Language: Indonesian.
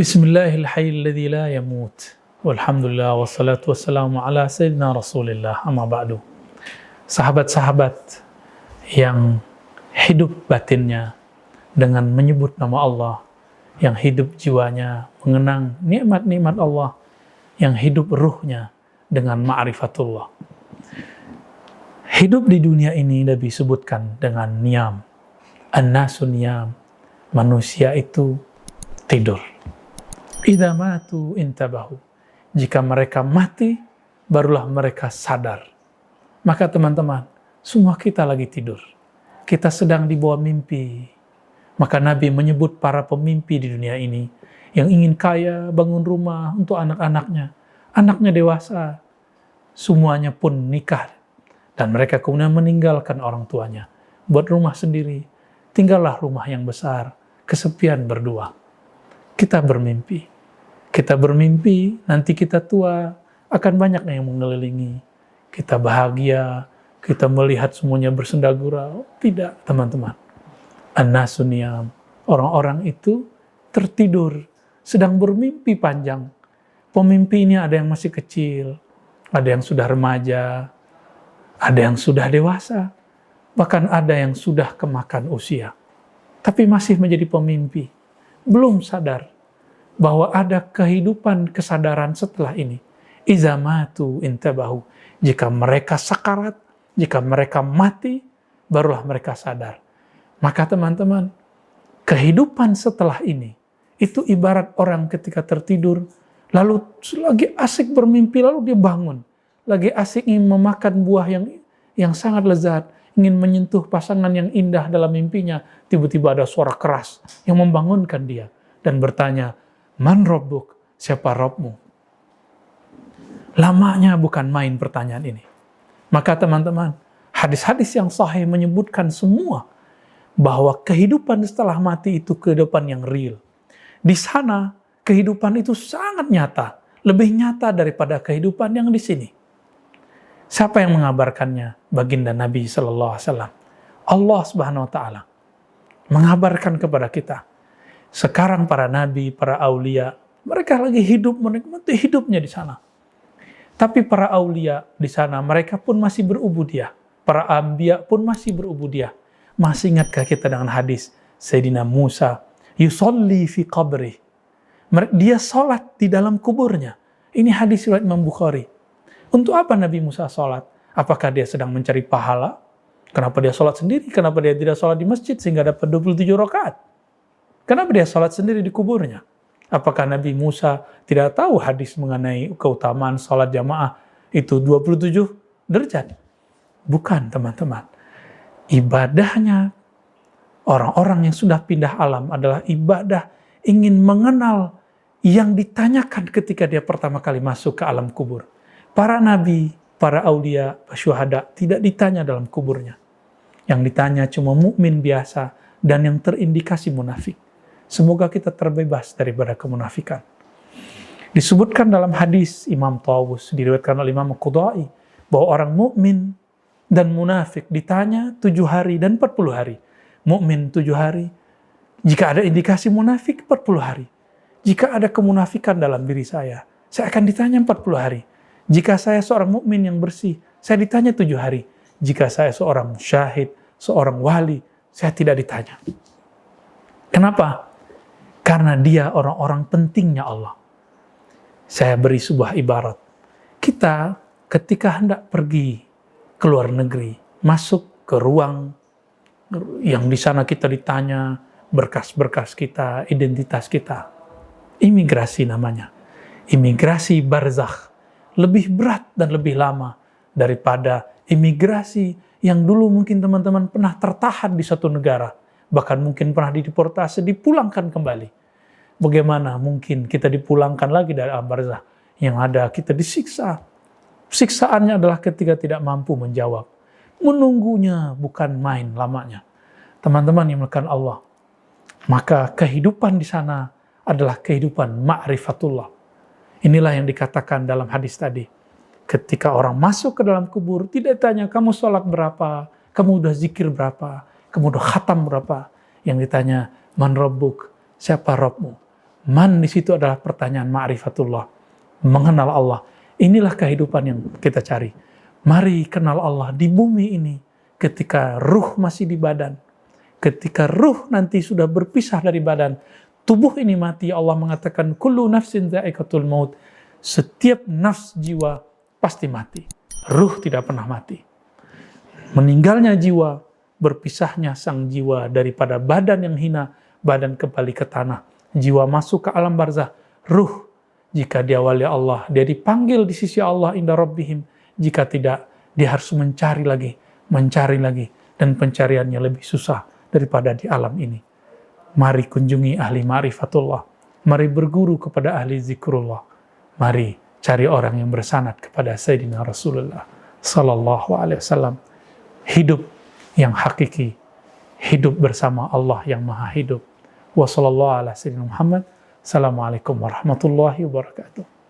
Bismillahirrahmanirrahim la yamut. Walhamdulillah wassalatu wassalamu ala sayyidina Rasulillah amma ba'du. Sahabat-sahabat yang hidup batinnya dengan menyebut nama Allah, yang hidup jiwanya mengenang nikmat-nikmat Allah, yang hidup ruhnya dengan ma'rifatullah. Hidup di dunia ini Nabi sebutkan dengan niyam. An-nasu niyam. Manusia itu tidur. Idza matu intabahu. Jika mereka mati, barulah mereka sadar. Maka teman-teman, semua kita lagi tidur. Kita sedang di bawah mimpi. Maka Nabi menyebut para pemimpi di dunia ini yang ingin kaya, bangun rumah untuk anak-anaknya. Anaknya dewasa, semuanya pun nikah. Dan mereka kemudian meninggalkan orang tuanya. Buat rumah sendiri. Tinggallah rumah yang besar, kesepian berdua. Kita bermimpi. Kita bermimpi, nanti kita tua, akan banyak yang mengelilingi. Kita bahagia, kita melihat semuanya bersenda gurau. Tidak, teman-teman. An-nasu niyam. Orang-orang itu tertidur, sedang bermimpi panjang. Pemimpi ini ada yang masih kecil, ada yang sudah remaja, ada yang sudah dewasa, bahkan ada yang sudah kemakan usia. Tapi masih menjadi pemimpi, belum sadar bahwa ada kehidupan kesadaran setelah ini. Iza matu intabahu. Jika mereka sakarat, jika mereka mati, barulah mereka sadar. Maka teman-teman, kehidupan setelah ini, itu ibarat orang ketika tertidur, lalu lagi asik bermimpi, lalu dia bangun. Lagi asik ingin memakan buah yang sangat lezat, ingin menyentuh pasangan yang indah dalam mimpinya, tiba-tiba ada suara keras yang membangunkan dia dan bertanya, Man Rabbuk, siapa Rabbmu? Lamanya bukan main pertanyaan ini. Maka teman-teman, hadis-hadis yang sahih menyebutkan semua bahwa kehidupan setelah mati itu kehidupan yang real. Di sana, kehidupan itu sangat nyata, lebih nyata daripada kehidupan yang di sini. Siapa yang mengabarkannya? Baginda Nabi SAW. Allah Subhanahu Wa Taala mengabarkan kepada kita. Sekarang para nabi, para aulia, mereka lagi hidup, menikmati hidupnya di sana. Tapi para aulia di sana, mereka pun masih berubudiah. Para anbiya pun masih berubudiah. Masih ingatkah kita dengan hadis Sayyidina Musa, yusolli fi qabri. Dia sholat di dalam kuburnya. Ini hadis riwayat Imam Bukhari. Untuk apa Nabi Musa sholat? Apakah dia sedang mencari pahala? Kenapa dia sholat sendiri? Kenapa dia tidak sholat di masjid sehingga dapat 27 rakaat? Kenapa dia sholat sendiri di kuburnya? Apakah Nabi Musa tidak tahu hadis mengenai keutamaan sholat jamaah itu 27 derajat? Bukan, teman-teman. Ibadahnya orang-orang yang sudah pindah alam adalah ibadah ingin mengenal yang ditanyakan ketika dia pertama kali masuk ke alam kubur. Para nabi, para aulia, syuhada tidak ditanya dalam kuburnya. Yang ditanya cuma mukmin biasa dan yang terindikasi munafik. Semoga kita terbebas daripada kemunafikan. Disebutkan dalam hadis Imam Tawus, diriwayatkan oleh Imam Qudai, bahwa orang mukmin dan munafik ditanya 7 hari dan 40 hari. Mukmin 7 hari, jika ada indikasi munafik 40 hari. Jika ada kemunafikan dalam diri saya akan ditanya 40 hari. Jika saya seorang mukmin yang bersih, saya ditanya 7 hari. Jika saya seorang syahid, seorang wali, saya tidak ditanya. Kenapa? Karena dia orang-orang pentingnya Allah. Saya beri sebuah ibarat. Kita ketika hendak pergi ke luar negeri, masuk ke ruang yang di sana kita ditanya berkas-berkas kita, identitas kita. Imigrasi namanya. Imigrasi barzakh. Lebih berat dan lebih lama daripada imigrasi yang dulu mungkin teman-teman pernah tertahan di satu negara. Bahkan mungkin pernah dideportasi, dipulangkan kembali. Bagaimana mungkin kita dipulangkan lagi dari alam barzakh yang ada kita disiksa. Siksaannya adalah ketika tidak mampu menjawab. Menunggunya bukan main lamanya. Teman-teman yang melakukan Allah. Maka kehidupan di sana adalah kehidupan ma'rifatullah. Inilah yang dikatakan dalam hadis tadi. Ketika orang masuk ke dalam kubur, tidak ditanya kamu sholat berapa, kamu udah zikir berapa, kamu udah khatam berapa. Yang ditanya, man rabbuk, siapa Rabbmu? Man di situ adalah pertanyaan ma'rifatullah, mengenal Allah. Inilah kehidupan yang kita cari. Mari kenal Allah di bumi ini ketika ruh masih di badan. Ketika ruh nanti sudah berpisah dari badan, tubuh ini mati, Allah mengatakan kullu nafsin dha'iqatul maut. Setiap nafs jiwa pasti mati. Ruh tidak pernah mati. Meninggalnya jiwa, berpisahnya sang jiwa daripada badan yang hina, badan kembali ke tanah. Jiwa masuk ke alam barzah. Ruh, jika dia wali Allah, dia dipanggil di sisi Allah inda rabbihim. Jika tidak, dia harus mencari lagi, dan pencariannya lebih susah daripada di alam ini. Mari kunjungi ahli ma'rifatullah. Mari berguru kepada ahli zikrullah. Mari cari orang yang bersanad kepada Sayyidina Rasulullah sallallahu alaihi wasallam. Hidup yang hakiki, hidup bersama Allah yang maha hidup. Wa sallallahu ala sayyidina Muhammad. Assalamualaikum warahmatullahi wabarakatuh.